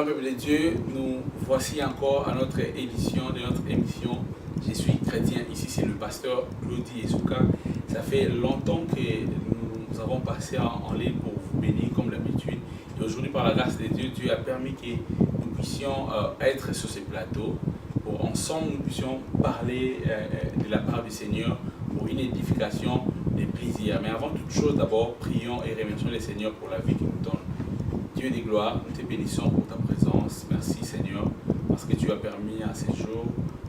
Bonsoir peuple de Dieu, nous voici encore à notre édition de notre émission Je suis chrétien. Ici c'est le pasteur Claudie Esuka. Ça fait longtemps que nous avons passé en ligne pour vous bénir comme d'habitude. Et aujourd'hui par la grâce de Dieu, Dieu a permis que nous puissions être sur ce plateau. Pour ensemble nous puissions parler de la part du Seigneur pour une édification de plaisir. Mais avant toute chose, d'abord prions et remercions le Seigneur pour la vie qu'il nous donne. Dieu des gloires, nous te bénissons pour ta présence. Merci Seigneur, parce que tu as permis à ces jours,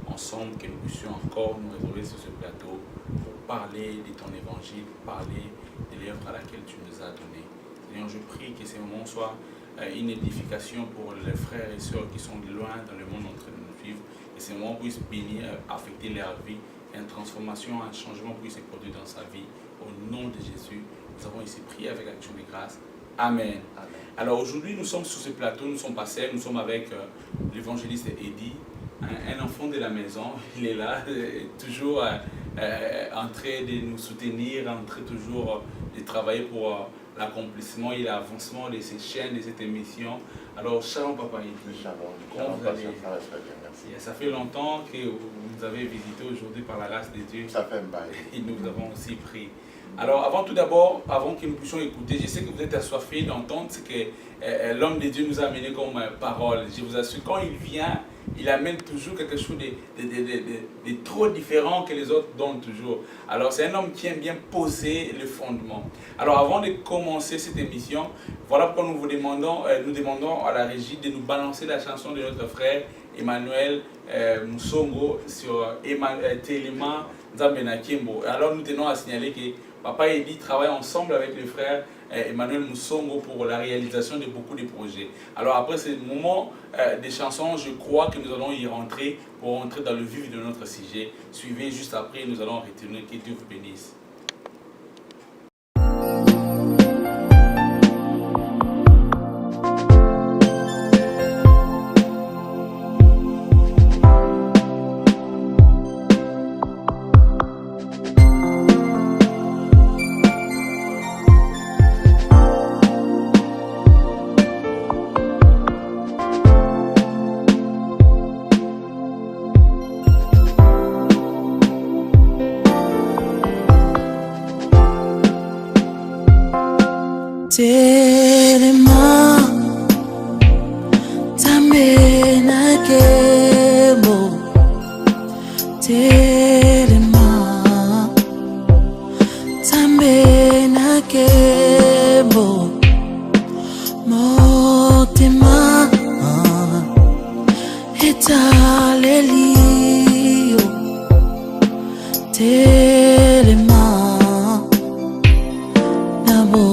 ensemble, que nous puissions encore nous retrouver sur ce plateau pour parler de ton évangile, pour parler de l'œuvre à laquelle tu nous as donné. Seigneur, je prie que ces moments soient une édification pour les frères et sœurs qui sont loin dans le monde en train de nous vivre, et ces moments puissent bénir, affecter leur vie, et une transformation, un changement puisse se produire dans sa vie. Au nom de Jésus, nous avons ici prié avec action de grâce. Amen. Amen. Alors aujourd'hui, nous sommes sur ce plateau, nous sommes passés, nous sommes avec l'évangéliste Eddie, un enfant de la maison. Il est là, toujours en train de nous soutenir, en train toujours de travailler pour l'accomplissement et l'avancement de ces chaînes, de cette émission. Alors, shalom papa Eddie. Shalom. Comment vous allez? Ça va très bien, merci. Ça fait longtemps que vous nous avez visité aujourd'hui par la grâce de Dieu. Ça fait un bail. Et nous avons aussi pris. Alors, avant tout d'abord, avant que nous puissions écouter, je sais que vous êtes assoiffés d'entendre ce que l'homme de Dieu nous a amené comme parole. Je vous assure, quand il vient, il amène toujours quelque chose de trop différent que les autres donnent toujours. Alors, c'est un homme qui aime bien poser le fondement. Alors, avant de commencer cette émission, voilà pourquoi nous demandons à la régie de nous balancer la chanson de notre frère Emmanuel Moussongo sur Téléma Nzambena Kimbo. Alors, nous tenons à signaler que Papa Eddie travaille ensemble avec le frère Emmanuel Moussongo pour la réalisation de beaucoup de projets. Alors après ce moment des chansons, je crois que nous allons y rentrer pour entrer dans le vif de notre sujet. Suivez juste après, nous allons retourner. Que Dieu vous bénisse. Telema Tamena Kemo Telema Tamena Kemo Motema Etalelio Telema Nabo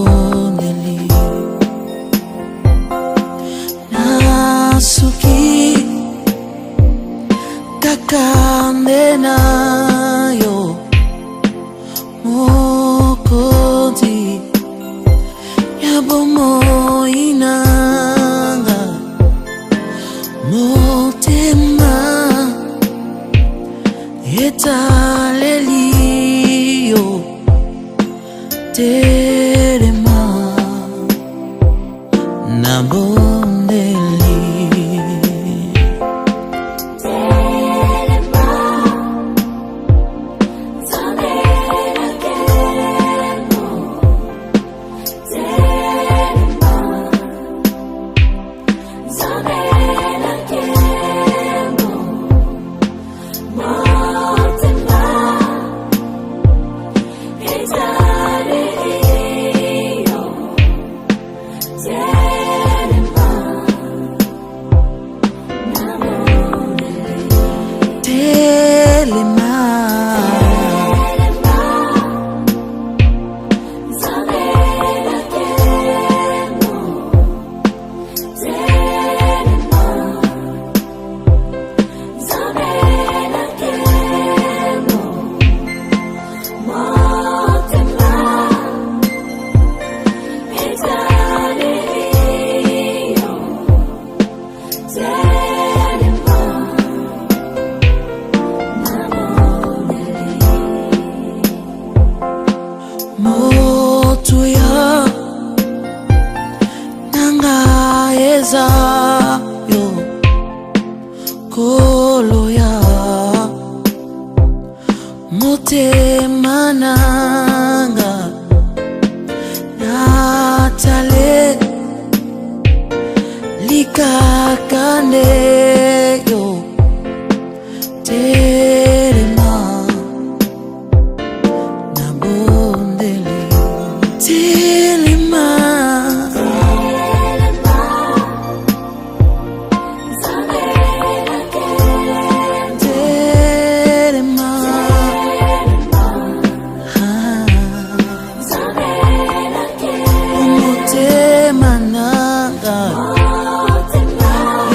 Suki Kakandena yo Mokodi Yabomo inanga Motema Etalelio Telema Nabondeli moto ya nanga eza nanga natale likakane yo telema nabondele telema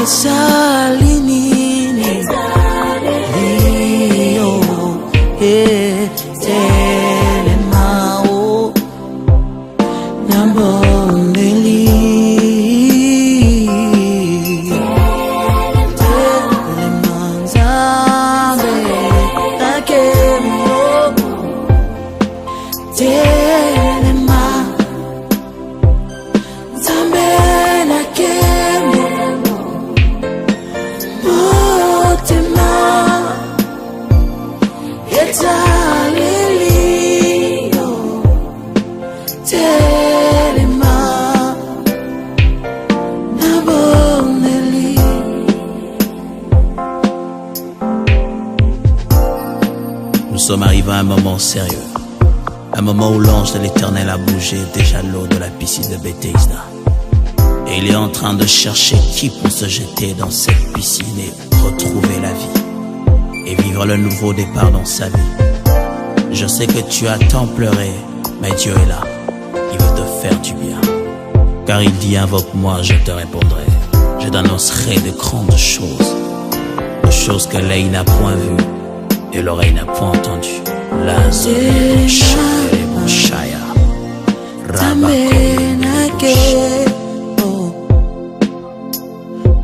Salinini Rio Telemao Nambondeli Telemanzambe Nakemo Telema Zambe Nakemo Nous sommes arrivés à un moment sérieux, un moment où l'ange de l'Éternel a bougé déjà l'eau de la piscine de Bethesda. Et il est en train de chercher qui pour se jeter dans cette piscine et retrouver la vie et vivre le nouveau départ dans sa vie. Je sais que tu as tant pleuré, mais Dieu est là, il veut te faire du bien. Car il dit invoque-moi, je te répondrai. Je t'annoncerai de grandes choses, de choses que l'œil n'a point vues et l'oreille n'a point entendu. Lazare Shaya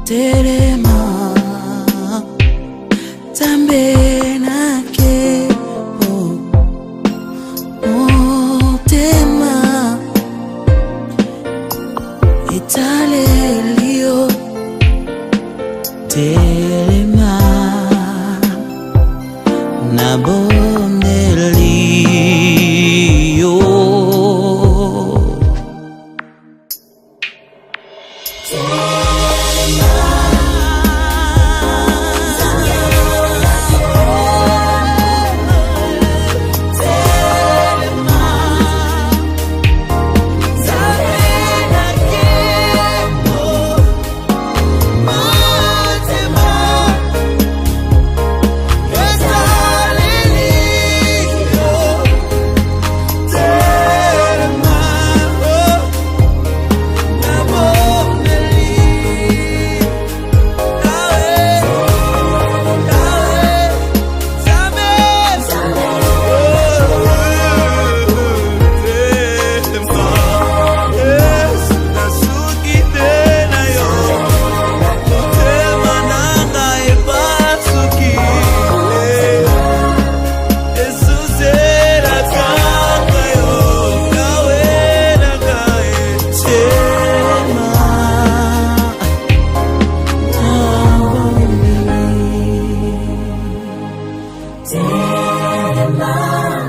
Telema Tambenake Motema Italelio Telema Nabondelio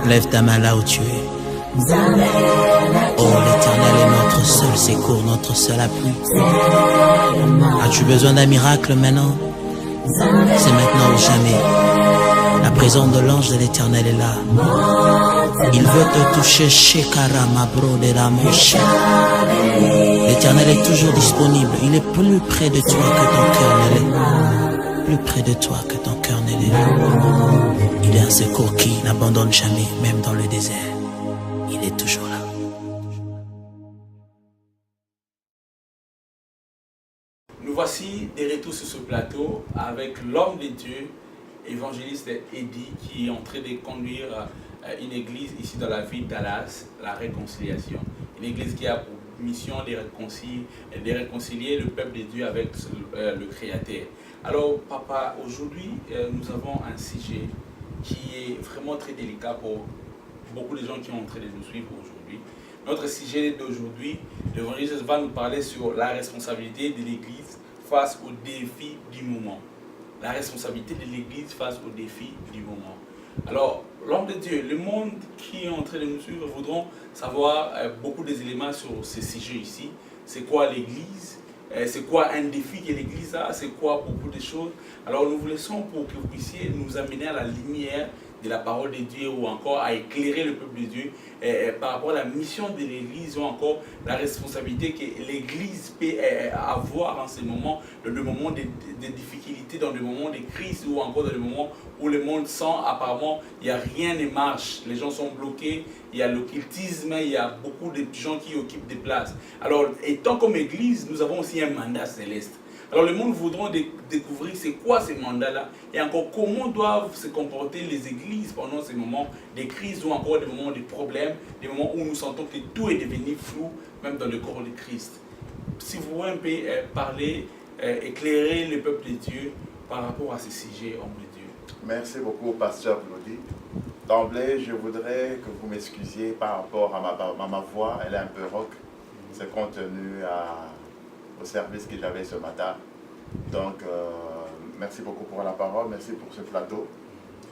Lève ta main là où tu es. Oh, l'Éternel est notre seul secours, notre seul appui. As-tu besoin d'un miracle maintenant? C'est maintenant ou jamais. La présence de l'ange de l'Éternel est là. Il veut te toucher chez Karamabro de la Moshe. L'Éternel est toujours disponible. Il est plus près de toi que ton cœur ne l'est. Plus près de toi que ton cœur ne l'est. Il est un secours qui n'abandonne jamais, même dans le désert. Il est toujours là. Nous voici de retour sur ce plateau avec l'homme de Dieu, évangéliste Eddie, qui est en train de conduire une église ici dans la ville de Dallas, la Réconciliation. Une église qui a pour mission de réconcilier le peuple de Dieu avec le Créateur. Alors, papa, aujourd'hui, nous avons un sujet qui est vraiment très délicat pour beaucoup de gens qui sont en train de nous suivre aujourd'hui. Notre sujet d'aujourd'hui, l'évangéliste va nous parler sur la responsabilité de l'Église face aux défis du moment. La responsabilité de l'Église face aux défis du moment. Alors, l'homme de Dieu, le monde qui est en train de nous suivre voudront savoir beaucoup des éléments sur ces sujets ici. C'est quoi l'Église? C'est quoi un défi que l'Église a? C'est quoi beaucoup de choses? Alors, nous vous laissons pour que vous puissiez nous amener à la lumière de la parole de Dieu ou encore à éclairer le peuple de Dieu par rapport à la mission de l'Église ou encore la responsabilité que l'Église peut avoir en ce moment, dans le moment de difficultés, dans le moment de crise ou encore dans le moment où le monde sent apparemment il n'y a rien ne marche, les gens sont bloqués, il y a l'occultisme, il y a beaucoup de gens qui occupent des places. Alors, étant comme Église, nous avons aussi un mandat céleste. Alors le monde voudra découvrir c'est quoi ces mandats-là et encore comment doivent se comporter les églises pendant ces moments de crise ou encore des moments de problèmes, des moments où nous sentons que tout est devenu flou, même dans le corps de Christ. Si vous pouvez un peu parler, éclairer le peuple de Dieu par rapport à ces sujets, homme de Dieu. Merci beaucoup, pasteur Claudie. D'emblée, je voudrais que vous m'excusiez par rapport à ma voix, elle est un peu rauque. C'est compte tenu au service que j'avais ce matin. Donc, merci beaucoup pour la parole, merci pour ce plateau.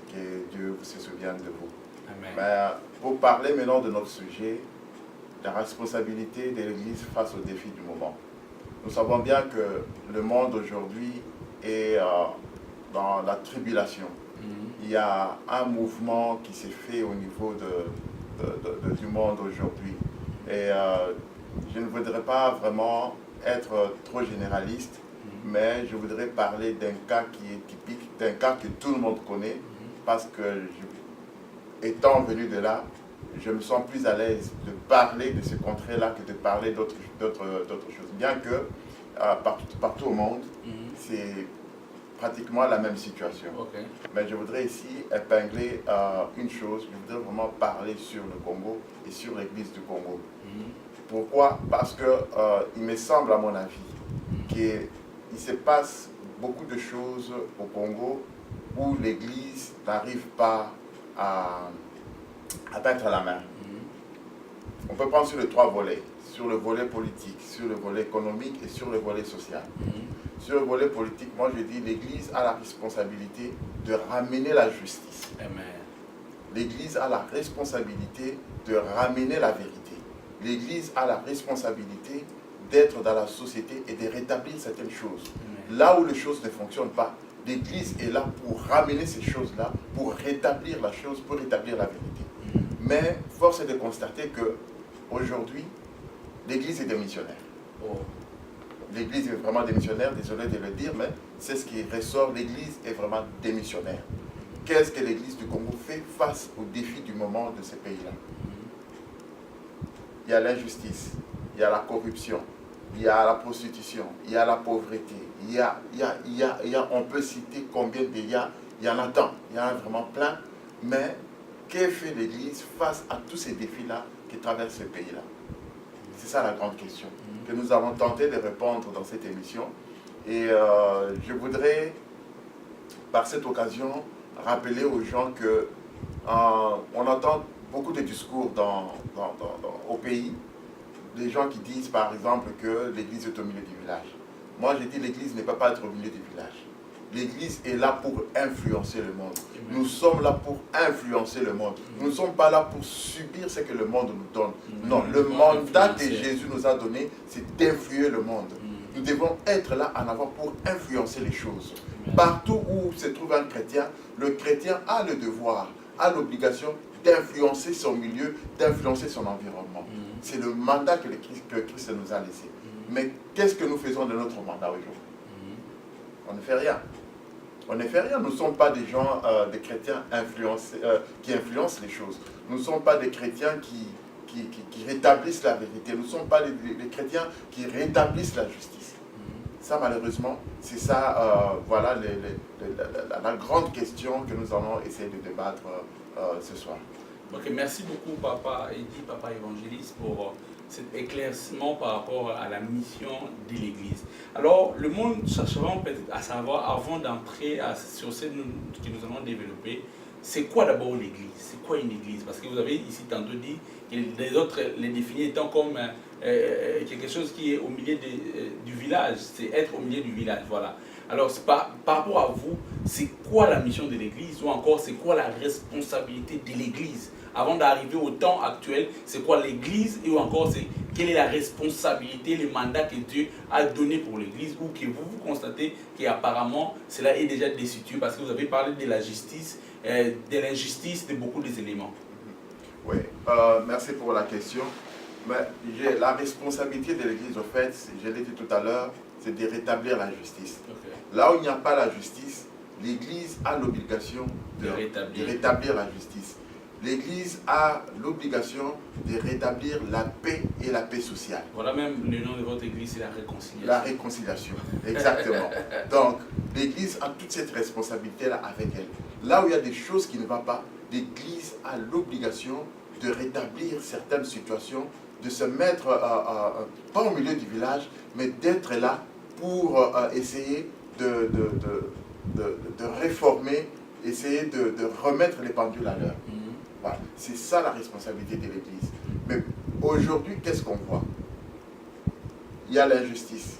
Que Dieu se souvienne de vous. Amen. Mais pour parler maintenant de notre sujet, la responsabilité de l'Église face aux défis du moment. Nous savons bien que le monde aujourd'hui est dans la tribulation. Il y a un mouvement qui s'est fait au niveau du monde aujourd'hui. Et je ne voudrais pas vraiment être trop généraliste, mais je voudrais parler d'un cas qui est typique, d'un cas que tout le monde connaît, parce que étant venu de là, je me sens plus à l'aise de parler de ce contrée-là que de parler d'autres choses. Bien que partout au monde, c'est pratiquement la même situation. Okay. Mais je voudrais ici épingler une chose, je voudrais vraiment parler sur le Congo et sur l'Église du Congo. Pourquoi? Parce que il me semble, à mon avis, qu'il se passe beaucoup de choses au Congo où l'Église n'arrive pas à mettre la main. On peut prendre sur les trois volets, sur le volet politique, sur le volet économique et sur le volet social. Sur le volet politique, moi je dis l'Église a la responsabilité de ramener la justice. L'Église a la responsabilité de ramener la vérité. L'Église a la responsabilité d'être dans la société et de rétablir certaines choses. Là où les choses ne fonctionnent pas, l'Église est là pour ramener ces choses-là, pour rétablir la chose, pour rétablir la vérité. Mais force est de constater qu'aujourd'hui, l'Église est démissionnaire. L'Église est vraiment démissionnaire, désolé de le dire, mais c'est ce qui ressort, l'Église est vraiment démissionnaire. Qu'est-ce que l'Église du Congo fait face aux défis du moment de ces pays-là? Il y a l'injustice, il y a la corruption, il y a la prostitution, il y a la pauvreté, on peut citer combien il y en a tant, il y en a vraiment plein, mais que fait l'Église face à tous ces défis-là qui traversent ce pays-là? C'est ça la grande question que nous avons tenté de répondre dans cette émission. Et je voudrais, par cette occasion, rappeler aux gens que on entend beaucoup de discours au pays, des gens qui disent par exemple que l'Église est au milieu du village. Moi je dis l'Église ne peut pas être au milieu du village. L'Église est là pour influencer le monde. Nous sommes là pour influencer le monde. Nous ne sommes pas là pour subir ce que le monde nous donne. Non, le mandat que Jésus nous a donné, c'est d'influer le monde. Nous devons être là en avant pour influencer les choses. Partout où se trouve un chrétien, le chrétien a le devoir, a l'obligation d'influencer son milieu, d'influencer son environnement. C'est le mandat que Christ nous a laissé. Mais qu'est-ce que nous faisons de notre mandat aujourd'hui? On ne fait rien. On ne fait rien. Nous ne sommes pas des gens, des chrétiens qui influencent les choses. Nous ne sommes pas des chrétiens qui rétablissent la vérité. Nous ne sommes pas des chrétiens qui rétablissent la justice. Ça, malheureusement, c'est ça, voilà la grande question que nous allons essayer de débattre ce soir. Ok, merci beaucoup, Papa Eddy, Papa Évangéliste, pour cet éclaircissement par rapport à la mission de l'Église. Alors, le monde cherchera peut-être à savoir, avant d'entrer sur ce que nous allons développer, c'est quoi d'abord l'Église? C'est quoi une Église? Parce que vous avez ici tantôt dit que les autres les définissent étant comme quelque chose qui est au milieu du village, c'est être au milieu du village, voilà. Alors, par rapport à vous, c'est quoi la mission de l'Église ou encore c'est quoi la responsabilité de l'Église? Avant d'arriver au temps actuel, c'est quoi l'Église et encore quelle est la responsabilité, le mandat que Dieu a donné pour l'Église ou que vous constatez qu'apparemment cela est déjà destitué parce que vous avez parlé de la justice, de l'injustice, de beaucoup des éléments. Oui, merci pour la question. Mais la responsabilité de l'Église, au fait, je l'ai dit tout à l'heure, c'est de rétablir la justice. Okay. Là où il n'y a pas la justice, l'Église a l'obligation de rétablir la justice. L'Église a l'obligation de rétablir la paix et la paix sociale. Voilà même le nom de votre Église, c'est la réconciliation. La réconciliation, exactement. Donc, l'Église a toute cette responsabilité-là avec elle. Là où il y a des choses qui ne vont pas, l'Église a l'obligation de rétablir certaines situations, de se mettre, pas au milieu du village, mais d'être là pour essayer de réformer, essayer de remettre les pendules à l'heure. Voilà. C'est ça la responsabilité de l'Église. Mais aujourd'hui, qu'est-ce qu'on voit? Il y a l'injustice,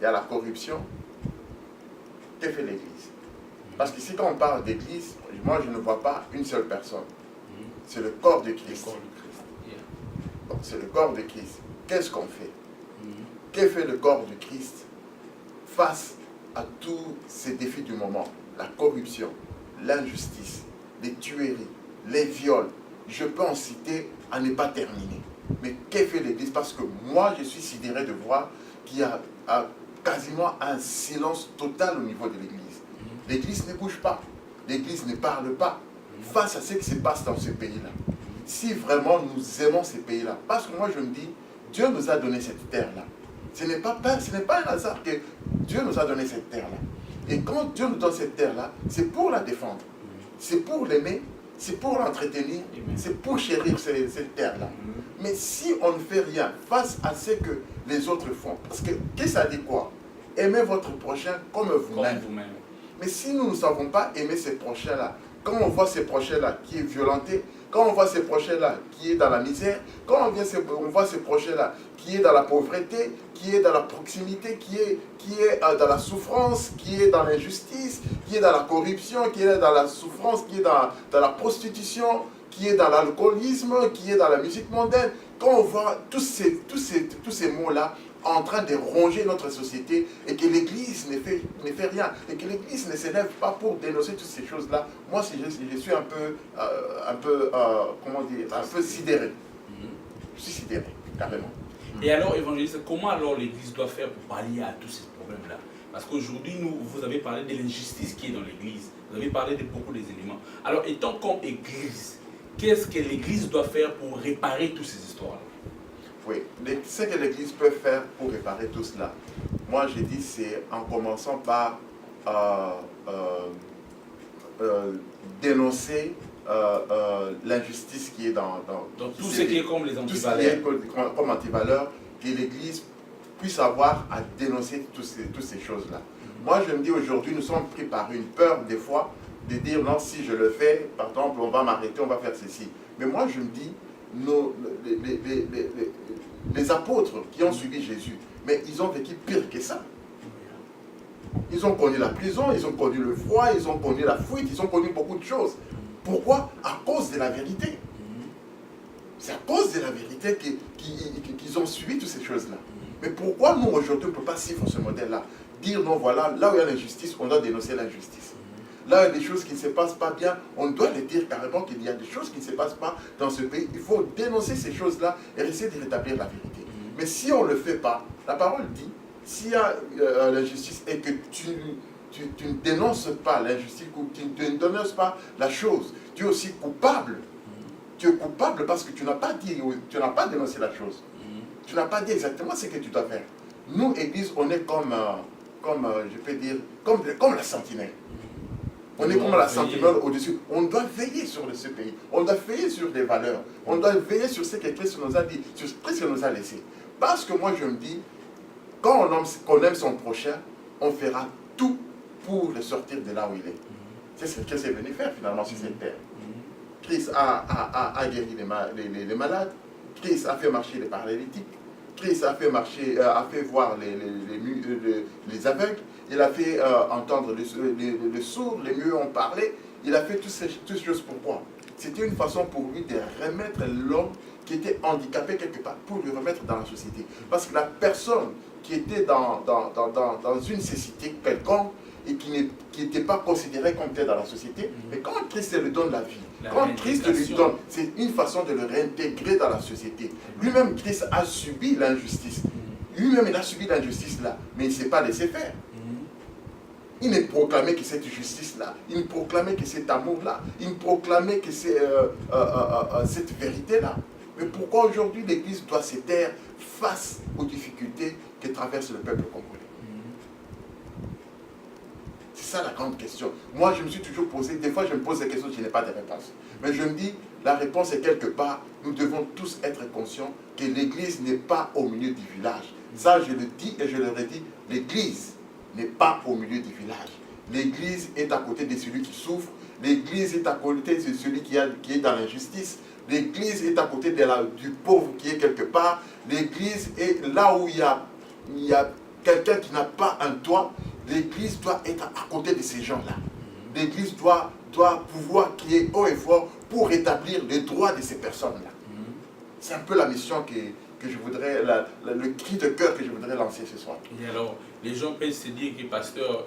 il y a la corruption. Que fait l'Église? Parce qu'ici, quand on parle d'Église, moi, je ne vois pas une seule personne. C'est le corps de Christ. Donc, c'est le corps de Christ. Qu'est-ce qu'on fait? Que fait le corps de Christ face à tous ces défis du moment? La corruption, l'injustice, les tueries, les viols, je peux en citer à ne pas terminer. Mais que fait l'Église? Parce que moi, je suis sidéré de voir qu'il y a quasiment un silence total au niveau de l'Église. L'Église ne bouge pas. L'Église ne parle pas face à ce qui se passe dans ce pays-là. Si vraiment nous aimons ces pays-là, parce que moi je me dis, Dieu nous a donné cette terre-là. Ce n'est pas un hasard que Dieu nous a donné cette terre-là. Et quand Dieu nous donne cette terre-là, c'est pour la défendre. C'est pour l'aimer. C'est pour l'entretenir, c'est pour chérir cette terre-là. Mais si on ne fait rien face à ce que les autres font, parce que qu'est-ce que ça dit quoi? Aimez votre prochain comme vous-même. Mais si nous ne savons pas aimer ces prochains-là, quand on voit ces prochains-là qui est violenté, quand on voit ces prochains-là qui est dans la misère, quand on voit ces prochains-là qui est dans la pauvreté, qui est dans la proximité, qui est dans la souffrance, qui est dans l'injustice, qui est dans la corruption, qui est dans la souffrance, qui est dans la prostitution, qui est dans l'alcoolisme, qui est dans la musique mondaine, quand on voit tous ces mots-là en train de ronger notre société et que l'Église ne fait rien, et que l'Église ne s'élève pas pour dénoncer toutes ces choses-là, moi je suis un peu sidéré. Je suis sidéré, carrément. Et alors, évangéliste, comment alors l'Église doit faire pour pallier à tous ces problèmes-là? Parce qu'aujourd'hui, vous avez parlé de l'injustice qui est dans l'Église, vous avez parlé de beaucoup des éléments. Alors, étant comme Église, qu'est-ce que l'Église doit faire pour réparer toutes ces histoires-là? Oui, ce que l'Église peut faire pour réparer tout cela, moi j'ai dit c'est en commençant par dénoncer l'injustice qui est dans tout ce qui est comme les antivaleurs. Tout ce qui est comme antivaleurs, que l'Église puisse avoir à dénoncer toutes ces choses-là. Moi je me dis aujourd'hui, nous sommes pris par une peur des fois de dire non, si je le fais, par exemple, on va m'arrêter, on va faire ceci. Mais moi je me dis, les apôtres qui ont suivi Jésus, mais ils ont vécu pire que ça. Ils ont connu la prison, ils ont connu le froid, ils ont connu la fuite, ils ont connu beaucoup de choses. Pourquoi? À cause de la vérité. C'est à cause de la vérité qu'ils ont suivi toutes ces choses-là. Mais pourquoi nous aujourd'hui on ne peut pas suivre ce modèle-là? Dire non, voilà, là où il y a l'injustice, on doit dénoncer l'injustice. Là, il y a des choses qui ne se passent pas bien, on doit le dire carrément qu'il y a des choses qui ne se passent pas dans ce pays. Il faut dénoncer ces choses-là et essayer de rétablir la vérité. Mais si on ne le fait pas, la parole dit, s'il y a l'injustice et que tu ne dénonces pas l'injustice, ou tu ne dénonces pas la chose, tu es aussi coupable. Tu es coupable parce que tu n'as pas dit, tu n'as pas dénoncé la chose. Tu n'as pas dit exactement ce que tu dois faire. Nous, Église, on est comme je peux dire, comme la sentinelle. On est comme la sentinelle au-dessus. On doit veiller sur ce pays. On doit veiller sur les valeurs. On doit veiller sur ce que Christ nous a dit, sur ce que Christ nous a laissé. Parce que moi, je me dis, quand on aime son prochain, on fera tout pour le sortir de là où il est. C'est ce que Christ est venu faire finalement sur cette terre. Christ a guéri les malades. Christ a fait marcher les paralytiques. Christ a fait voir les aveugles. il a fait entendre les sourds, les muets ont parlé, il a fait toutes ces choses pourquoi? C'était une façon pour lui de remettre l'homme qui était handicapé quelque part, pour le remettre dans la société. Parce que la personne qui était dans une nécessité quelconque, et qui n'était pas considéré comme tel dans la société, mais quand Christ lui donne la vie, quand Christ lui donne, c'est une façon de le réintégrer dans la société. Lui-même, Christ a subi l'injustice. Lui-même, il a subi l'injustice là, mais il ne s'est pas laissé faire. Il ne proclamait que cette justice-là, il ne proclamait que cet amour-là, il ne proclamait que cette vérité-là. Mais pourquoi aujourd'hui l'Église doit se taire face aux difficultés que traverse le peuple congolais? C'est ça la grande question. Moi, je me suis toujours posé, des fois je me pose des questions, je n'ai pas de réponse. Mais je me dis, la réponse est quelque part, nous devons tous être conscients que l'Église n'est pas au milieu du village. Ça, je le dis et je le redis, l'Église n'est pas au milieu du village. L'Église est à côté de celui qui souffre. L'Église est à côté de celui qui est dans l'injustice. L'Église est à côté du pauvre qui est quelque part. L'Église est là où il y a quelqu'un qui n'a pas un toit. L'Église doit être à côté de ces gens-là. L'Église doit pouvoir crier haut et fort pour rétablir les droits de ces personnes-là. C'est un peu la mission que je voudrais, le cri de cœur que je voudrais lancer ce soir. Et alors, les gens peuvent se dire que pasteur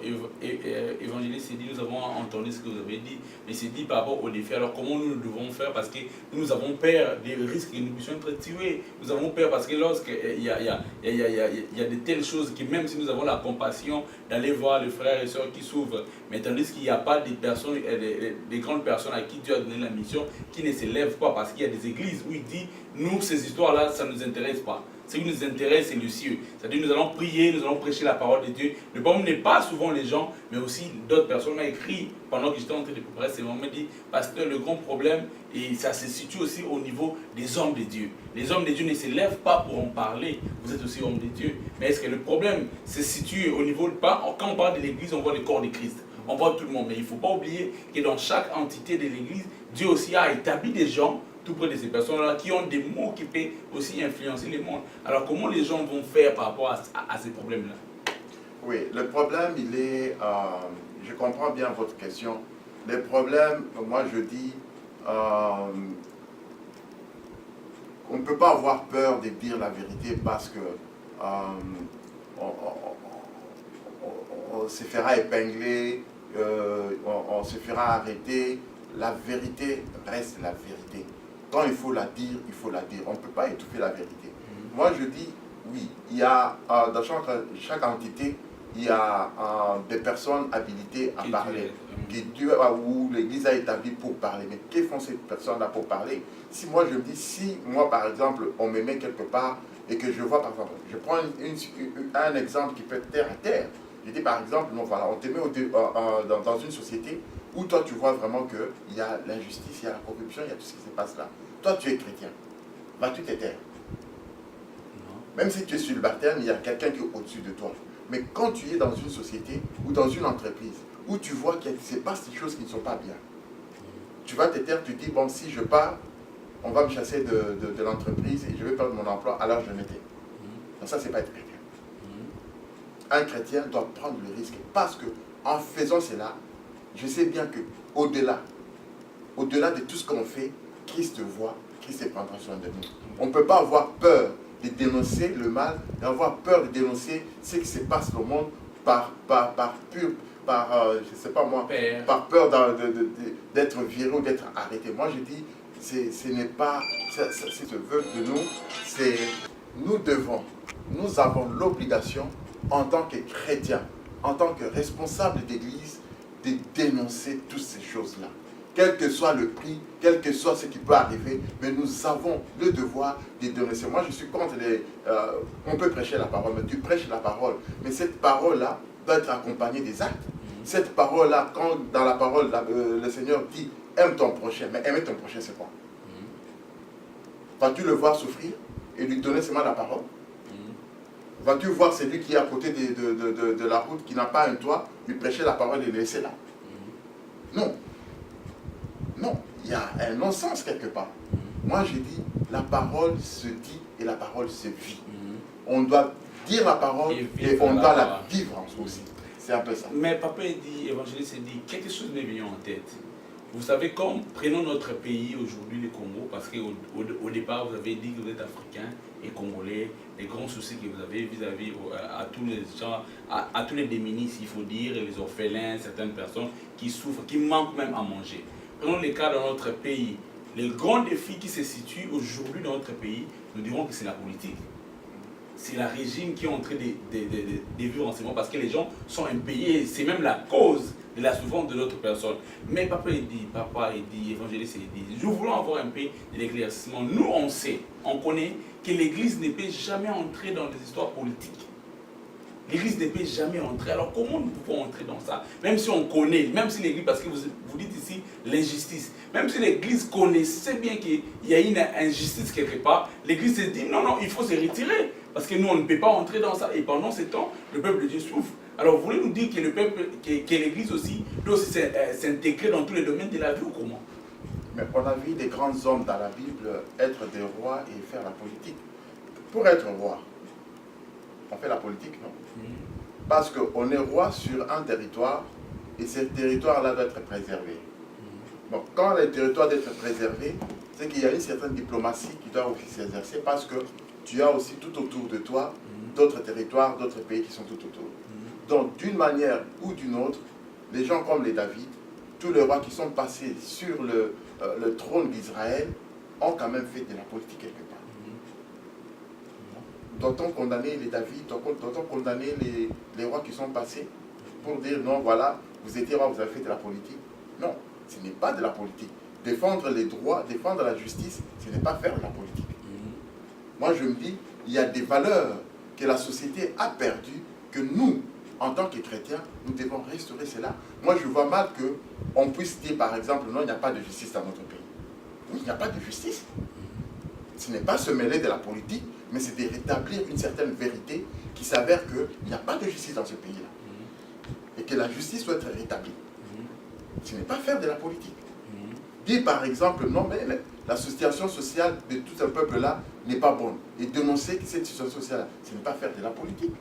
évangéliste s'est dit, nous avons entendu ce que vous avez dit, mais c'est dit par rapport aux défis. Alors comment nous devons faire? Parce que nous avons peur des risques que nous puissions être tués. Nous avons peur parce que lorsqu'il y a de telles choses que même si nous avons la compassion d'aller voir les frères et sœurs qui souffrent, mais tandis qu'il n'y a pas des personnes, des grandes personnes à qui Dieu a donné la mission, qui ne se lèvent pas parce qu'il y a des églises où il dit, nous ces histoires-là, ça ne nous intéresse pas. Ce qui nous intéresse, c'est le ciel. C'est-à-dire nous allons prier, nous allons prêcher la parole de Dieu. Le problème n'est pas souvent les gens, mais aussi d'autres personnes m'ont écrit pendant que j'étais en train de préparer ces moments, me dit, pasteur, le grand problème, et ça se situe aussi au niveau des hommes de Dieu. Les hommes de Dieu ne se lèvent pas pour en parler. Vous êtes aussi hommes de Dieu. Mais est-ce que le problème se situe au niveau, quand on parle de l'église, on voit le corps de Christ. On voit tout le monde. Mais il ne faut pas oublier que dans chaque entité de l'église, Dieu aussi a établi des gens tout près de ces personnes-là qui ont des mots qui peuvent aussi influencer les mondes. Alors comment les gens vont faire par rapport à ces problèmes-là? Oui, le problème, il est... je comprends bien votre question. Le problème, moi je dis, on ne peut pas avoir peur de dire la vérité parce que on se fera épingler, on se fera arrêter. La vérité reste la vérité. Quand il faut la dire, il faut la dire. On ne peut pas étouffer la vérité. Moi, je dis, oui, il y a dans chaque entité, il y a des personnes habilitées à parler, où l'Église a établi pour parler. Mais que font ces personnes-là pour parler? Si moi, je me dis, si moi, par exemple, on me met quelque part et que je vois, par exemple, je prends un exemple qui peut être terre à terre. Je dis, par exemple, non, voilà, on te met dans une société où toi, tu vois vraiment qu'il y a l'injustice, il y a la corruption, il y a tout ce qui se passe là. Toi, tu es chrétien. Vas-tu te taire? Même si tu es célibataire, il y a quelqu'un qui est au-dessus de toi. Mais quand tu es dans une société ou dans une entreprise où tu vois qu'il se passe des choses qui ne sont pas bien, tu vas te taire, tu te dis, bon, si je pars, on va me chasser de l'entreprise et je vais perdre mon emploi, alors je me tais. Donc ça, c'est pas être chrétien. Un chrétien doit prendre le risque parce que en faisant cela, je sais bien que au-delà de tout ce qu'on fait, Christ voit, Christ prendra soin de nous. On ne peut pas avoir peur de dénoncer le mal, d'avoir peur de dénoncer ce qui se passe au monde par je sais pas moi, par peur d'être viré ou d'être arrêté. Moi je dis, ce n'est pas, ce veut de nous, c'est nous avons l'obligation en tant que chrétiens, en tant que responsables d'église, de dénoncer toutes ces choses-là. Quel que soit le prix, quel que soit ce qui peut arriver, mais nous avons le devoir de dénoncer. Moi, je suis contre on peut prêcher la parole, mais tu prêches la parole. Mais cette parole-là doit être accompagnée des actes. Cette parole-là, quand dans la parole, le Seigneur dit « aime ton prochain », mais aimer ton prochain, c'est quoi? Vas-tu le voir souffrir et lui donner seulement la parole? Vas-tu voir celui qui est à côté de la route, qui n'a pas un toit, lui prêcher la parole et le laisser là? Non. Non, il y a un non-sens quelque part. Moi, je dis, la parole se dit et la parole se vit. On doit dire la parole et on doit la vivre aussi. C'est un peu ça. Mais papa dit, évangéliste dit, quelque chose m'est venu en tête. Vous savez, comme prenons notre pays aujourd'hui, le Congo, parce qu'au départ, vous avez dit que vous êtes africain et congolais, les grands soucis que vous avez vis-à-vis à tous les gens, à tous les démunis, s'il faut dire, les orphelins, certaines personnes qui souffrent, qui manquent même à manger. Prenons les cas dans notre pays. Les grands défis qui se situent aujourd'hui dans notre pays, nous dirons que c'est la politique. C'est le régime qui est en train de vivre en ce moment parce que les gens sont impayés. C'est même la cause de la souffrance de l'autre personne. Mais papa dit, évangéliste il dit, nous voulons avoir un peu de l'éclaircissement. Nous, on sait, on connaît que l'Église ne peut jamais entrer dans des histoires politiques. L'Église ne peut jamais entrer. Alors comment nous pouvons entrer dans ça? Même si on connaît, même si l'Église, parce que vous dites ici l'injustice, même si l'Église connaissait bien qu'il y a une injustice quelque part, l'Église se dit non, il faut se retirer. Parce que nous, on ne peut pas entrer dans ça. Et pendant ce temps, le peuple de Dieu souffre. Alors, vous voulez nous dire que le peuple, que l'Église aussi doit aussi s'intégrer dans tous les domaines de la vie ou comment? Mais on a vu des grands hommes dans la Bible être des rois et faire la politique. Pour être roi, on fait la politique, non? Parce qu'on est roi sur un territoire et ce territoire-là doit être préservé. Donc, quand le territoire doit être préservé, c'est qu'il y a une certaine diplomatie qui doit aussi s'exercer parce que tu as aussi tout autour de toi d'autres territoires, d'autres pays qui sont tout autour. Donc, d'une manière ou d'une autre, les gens comme les David, tous les rois qui sont passés sur le trône d'Israël ont quand même fait de la politique quelque part. Doit-on condamner les David, doit-on condamner les rois qui sont passés pour dire non, voilà, vous étiez roi, vous avez fait de la politique? Non, ce n'est pas de la politique. Défendre les droits, défendre la justice, ce n'est pas faire de la politique. Moi, je me dis, il y a des valeurs que la société a perdues, que nous, en tant que chrétiens, nous devons restaurer cela. Moi, je vois mal qu'on puisse dire, par exemple, non, il n'y a pas de justice dans notre pays. Oui, il n'y a pas de justice. Ce n'est pas se mêler de la politique, mais c'est de rétablir une certaine vérité qui s'avère qu'il n'y a pas de justice dans ce pays-là. Et que la justice doit être rétablie. Ce n'est pas faire de la politique. Dire par exemple, non, mais la situation sociale de tout ce peuple-là n'est pas bonne. Et dénoncer que cette situation sociale-là, ce n'est pas faire de la politique.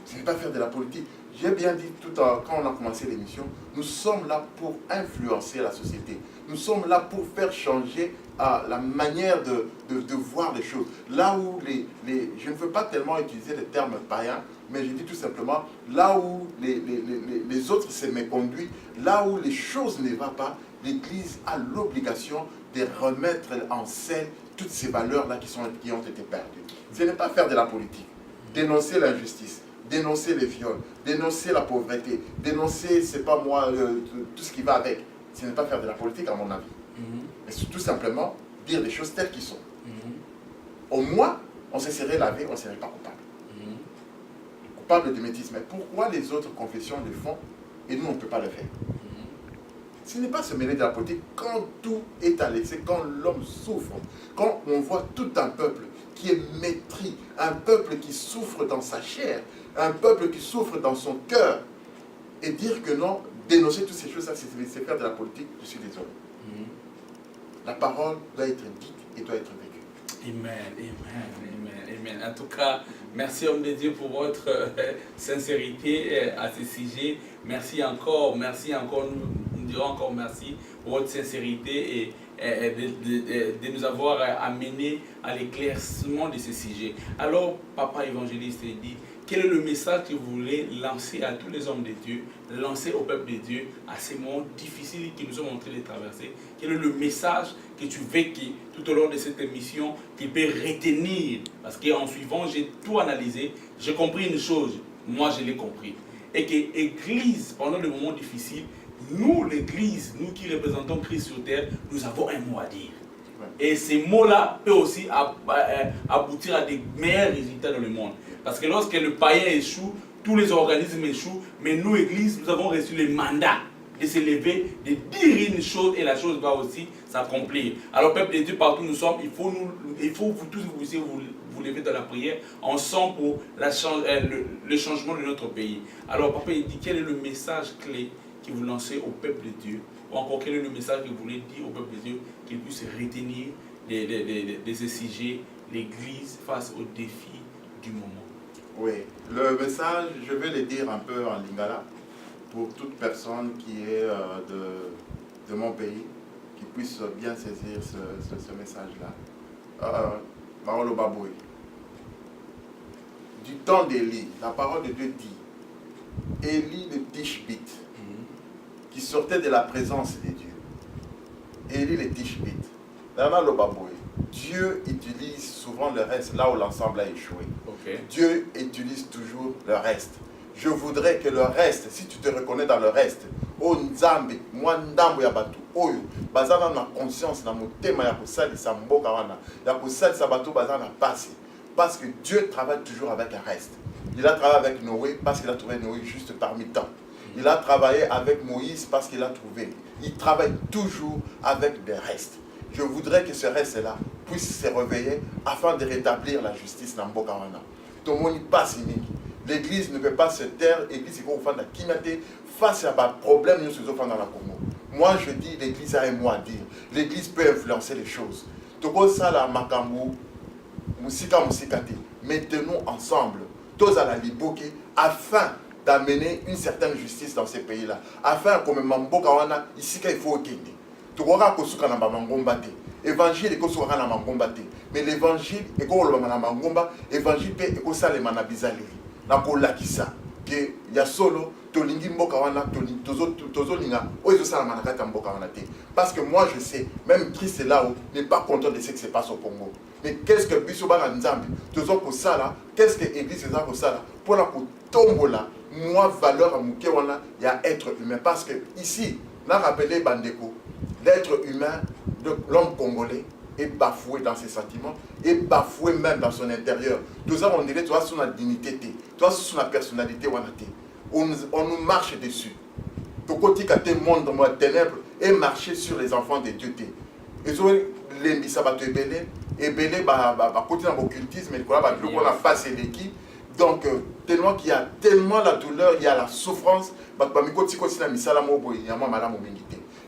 Ce n'est pas faire de la politique. J'ai bien dit quand on a commencé l'émission, nous sommes là pour influencer la société. Nous sommes là pour faire changer la manière de voir les choses. Là où je ne veux pas tellement utiliser les termes païens, mais je dis tout simplement, là où les autres se méconduisent, là où les choses ne vont pas, l'Église a l'obligation de remettre en scène toutes ces valeurs-là qui ont été perdues. Ce n'est pas faire de la politique, dénoncer l'injustice, dénoncer les viols, dénoncer la pauvreté, dénoncer, c'est pas moi, tout ce qui va avec. Ce n'est pas faire de la politique à mon avis. Mais c'est tout simplement dire les choses telles qu'elles sont. Au moins, on se serait lavé, on ne serait pas coupable. Coupable de métis. Mais pourquoi les autres confessions le font et nous, on ne peut pas le faire? Ce n'est pas se mêler de la politique quand tout est à laisser, quand l'homme souffre, quand on voit tout un peuple qui est maîtris, un peuple qui souffre dans sa chair, un peuple qui souffre dans son cœur, et dire que non, dénoncer toutes ces choses-là, c'est faire de la politique, je suis désolé. La parole doit être dite et doit être vécue. Amen. En tout cas, merci homme de Dieu pour votre sincérité à ce sujet. Merci encore, nous dirons encore merci pour votre sincérité et de nous avoir amené à l'éclaircissement de ce sujet. Alors, papa évangéliste dit, quel est le message que vous voulez lancer à tous les hommes de Dieu, lancer au peuple de Dieu à ces moments difficiles que nous sommes en train de traverser? Quel est le message que tu veux tout au long de cette émission qu'il peut retenir? Parce qu'en suivant, j'ai tout analysé, j'ai compris une chose, moi je l'ai compris. Et que l'Église, pendant les moments difficiles, nous, l'Église, nous qui représentons Christ sur terre, nous avons un mot à dire. Et ces mots-là peuvent aussi aboutir à des meilleurs résultats dans le monde. Parce que lorsque le païen échoue, tous les organismes échouent, mais nous, Église, nous avons reçu le mandat de se lever, de dire une chose, et la chose va aussi s'accomplir. Alors, peuple de Dieu, partout où nous sommes, il faut vous tous vous lever dans la prière ensemble pour le changement de notre pays. Alors, papa, il dit, quel est le message clé que vous lancez au peuple de Dieu? Ou encore, quel est le message que vous voulez dire au peuple de Dieu qu'il puisse retenir de ce sujet, l'Église face aux défis du moment? Oui, le message, je vais le dire un peu en lingala, pour toute personne qui est de mon pays, qui puisse bien saisir ce message-là. Marolo Baboui. Du temps d'Élie, la parole de Dieu dit, Élie le Tishbite, qui sortait de la présence de Dieu. Élie le Tishbite. Dieu utilise souvent le reste là où l'ensemble a échoué. Okay. Dieu utilise toujours le reste. Je voudrais que le reste, si tu te reconnais dans le reste, oh Nzambe, moi Ndambo ya batu, oyo, bazana na conscience na motema ya kosali sa mboka wana, ya kosali sa batu bazana passe. Parce que Dieu travaille toujours avec un reste. Il a travaillé avec Noé parce qu'il a trouvé Noé juste parmi tant. Il a travaillé avec Moïse parce qu'il a trouvé. Il travaille toujours avec des restes. Je voudrais que ce reste-là puisse se réveiller afin de rétablir la justice dans mboka wana. Tout le monde passe ici. L'église ne peut pas se taire, l'église est faire la kimate face à des problèmes que nous avons dans la Congo. Moi je dis, l'église a un mot à dire. L'église peut influencer les choses. Tout ça la makambu, musika musikate. Mettons ensemble, tous à la liboke, afin d'amener une certaine justice dans ces pays-là. Afin que mboka wana ici qu'il faut okende. Tout aura kosuka na mangomba te. Évangile est kosuka na mangomba te. Mais l'évangile est ko lo na mangomba, évangile pe est ko salema na bizaleli. Na ko lakisa que ya solo tolingi mboka wana tozolinga oyo salama na kata mboka wana te. Parce que moi je sais, même Christ est là-haut n'est pas content de ce qui se passe au Congo. Mais qu'est-ce que biso ba nzambe tozo ko sala, qu'est-ce que église za ko sala pour la ko tombola moi valeur à muke wana ya être humain parce que ici n'a rappelé bandeko l'être humain de l'homme congolais est bafoué dans ses sentiments, est bafoué même dans son intérieur. Tout ça, on dirait, toi, sur la dignité, toi, sur la personnalité, on nous marche dessus. Tout côté quand tu monde dans le ténèbre et marcher sur les enfants de Dieu. Et so les misabato et belé côté dans l'occultisme, mais quoi, on a passé l'équipe. Donc, tellement qu'il y a tellement la douleur, il y a la souffrance,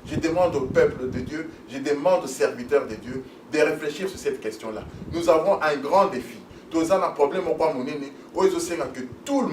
je demande au peuple de Dieu, je demande aux serviteurs de Dieu de réfléchir sur cette question-là. Nous avons un grand défi. Tous un problème que tout le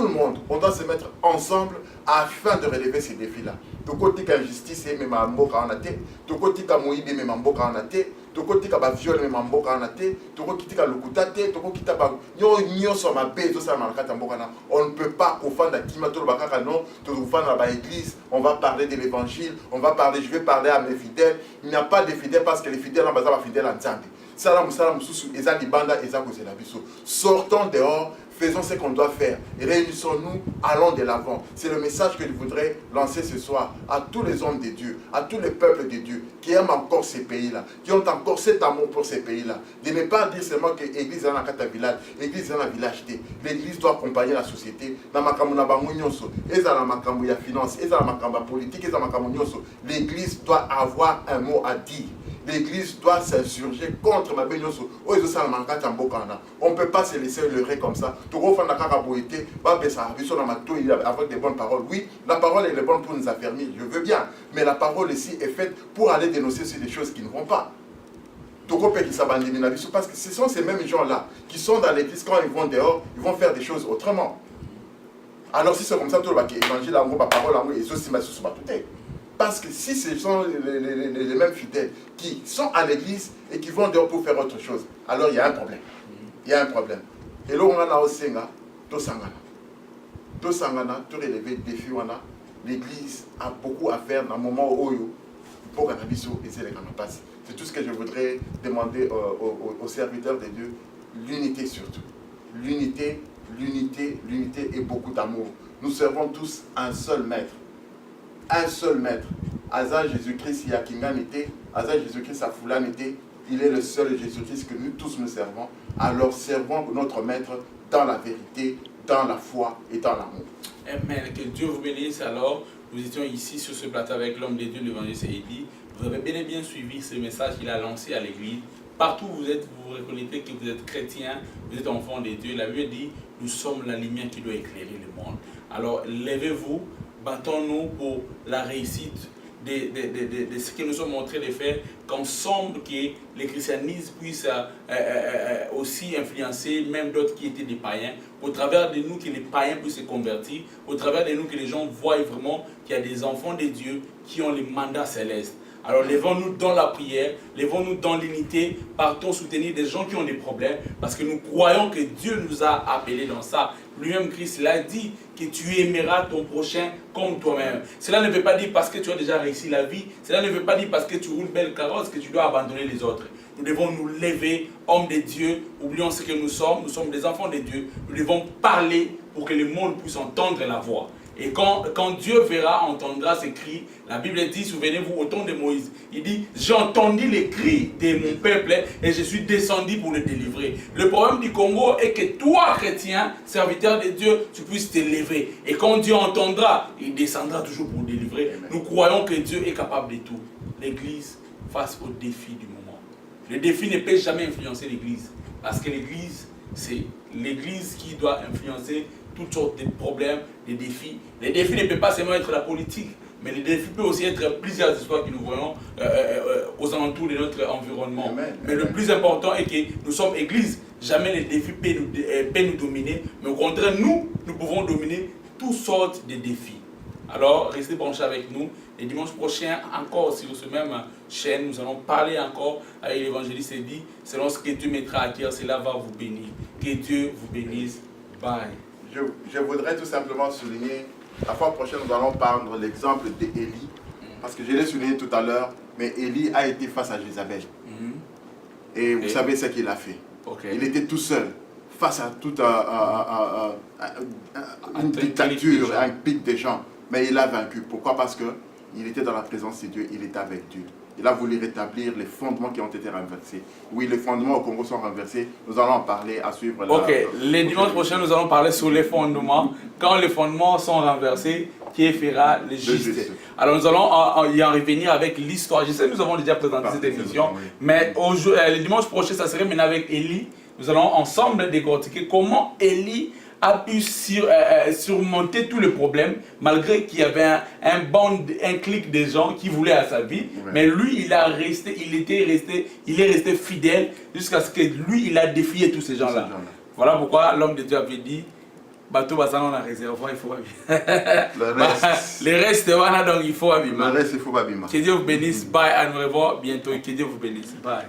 monde, on doit se mettre ensemble afin de relever ces défis-là. Tokoti ka injustice et même mboka en até, tokoti ka moyibi même mboka en até, tokoti ka ba viol même mboka en até, tokoti ka lokutate, tokoti ka ba nyo so mabe to sa malakata mboka na. On ne peut pas confondre kimato bakaka non, to confondre ba église, on va parler de l'évangile, je vais parler à mes fidèles. Il n'y a pas de fidèles parce que les fidèles en bas ba fidèles en Nzambe. Salam salam susu eza libanda eza kozela biso. Sortons dehors. Faisons ce qu'on doit faire. Réunissons-nous, allons de l'avant. C'est le message que je voudrais lancer ce soir à tous les hommes de Dieu, à tous les peuples de Dieu qui aiment encore ces pays-là, qui ont encore cet amour pour ces pays-là. De ne pas dire seulement que l'église est dans un village, l'église est dans un village. L'église doit accompagner la société. L'église doit avoir un mot à dire. L'église doit s'insurger contre ma bénioso. On ne peut pas se laisser leurrer comme ça. Avec des bonnes paroles. Oui, la parole est bonne pour nous affermir, je veux bien. Mais la parole ici est faite pour aller dénoncer sur des choses qui ne vont pas. Parce que ce sont ces mêmes gens-là qui sont dans l'église, quand ils vont dehors, ils vont faire des choses autrement. Alors si c'est comme ça, tout le monde évangile, la parole, parce que si ce sont les mêmes fidèles qui sont à l'église et qui vont dehors pour faire autre chose, alors il y a un problème. Il y a un problème. Et là, on a aussi tout sangana. Tout sangana, tout relevé, défi, l'église a beaucoup à faire dans le moment où pour c'est tout ce que je voudrais demander aux serviteurs de Dieu. L'unité surtout. L'unité et beaucoup d'amour. Nous servons tous un seul maître. Un seul maître. Azan Jésus-Christ, Yakinganité, Azan Jésus-Christ, Afulanité, il est le seul Jésus-Christ que nous tous nous servons. Alors servons notre maître dans la vérité, dans la foi et dans l'amour. Amen. Que Dieu vous bénisse. Alors, nous étions ici sur ce plateau avec l'homme de Dieu, l'évangéliste Élie. Vous avez bel et bien suivi ce message qu'il a lancé à l'église. Partout où vous êtes, vous reconnaissez que vous êtes chrétien, vous êtes enfant de Dieu. La Bible dit, nous sommes la lumière qui doit éclairer le monde. Alors, levez-vous. Battons-nous pour la réussite de ce que nous sommes en train de faire, qu'ensemble que le christianisme puisse aussi influencer même d'autres qui étaient des païens, au travers de nous que les païens puissent se convertir, au travers de nous que les gens voient vraiment qu'il y a des enfants de Dieu qui ont les mandats célestes. Alors lèvons-nous dans la prière, lèvons-nous dans l'unité, partons soutenir des gens qui ont des problèmes, parce que nous croyons que Dieu nous a appelés dans ça. Lui-même, Christ l'a dit, que tu aimeras ton prochain comme toi-même. Cela ne veut pas dire parce que tu as déjà réussi la vie, cela ne veut pas dire parce que tu roules belle carrosse que tu dois abandonner les autres. Nous devons nous lever, hommes de Dieu, oublions ce que nous sommes des enfants de Dieu, nous devons parler pour que le monde puisse entendre la voix. Et quand Dieu verra, entendra ces cris, la Bible dit, souvenez-vous, au temps de Moïse, il dit, j'ai entendu les cris de mon peuple et je suis descendu pour le délivrer. Le problème du Congo est que toi, chrétien, serviteur de Dieu, tu puisses te lever. Et quand Dieu entendra, il descendra toujours pour délivrer. Amen. Nous croyons que Dieu est capable de tout. L'Église face au défi du moment. Le défi ne peut jamais influencer l'Église. Parce que l'Église, c'est l'Église qui doit influencer toutes sortes de problèmes, des défis. Les défis ne peuvent pas seulement être la politique, mais les défis peuvent aussi être plusieurs histoires que nous voyons aux alentours de notre environnement. Amen. Mais le plus important est que nous sommes Église. Jamais les défis peuvent nous dominer, mais au contraire, nous pouvons dominer toutes sortes de défis. Alors, restez branchés avec nous. Et dimanche prochain, encore sur ce même chaîne, nous allons parler encore avec l'évangéliste et dit, selon ce que Dieu mettra à cœur, cela va vous bénir. Que Dieu vous bénisse. Bye. Je voudrais tout simplement souligner, la fois prochaine, nous allons prendre l'exemple d'Élie, parce que je l'ai souligné tout à l'heure, mais Élie a été face à Jézabel. Et vous savez ce qu'il a fait. Il était tout seul, face à toute une dictature, un pic des gens. Mais il a vaincu. Pourquoi? Parce qu'il était dans la présence de Dieu, il était avec Dieu. Il a voulu rétablir les fondements qui ont été renversés. Oui, les fondements au Congo sont renversés. Nous allons en parler à suivre. Les dimanches prochains, nous allons parler sur les fondements. Quand les fondements sont renversés, qui fera le juste. Alors nous allons y en revenir avec l'histoire. Je sais que nous avons déjà présenté cette émission, mais le dimanche prochain, ça serait maintenant avec Élie. Nous allons ensemble décortiquer comment Élie a pu surmonter tous les problèmes, malgré qu'il y avait un clic de gens qui voulaient à sa vie. Mais lui, il est resté fidèle jusqu'à ce que lui, il a défié tous ces gens-là. Voilà pourquoi l'homme de Dieu avait dit, bateau bassin on a réservoir, il faut pas le reste, voilà, donc il faut abîmer. Le reste, il faut abîmer. Que Dieu vous bénisse. Bye, à nous revoir bientôt. Que Dieu vous bénisse. Bye.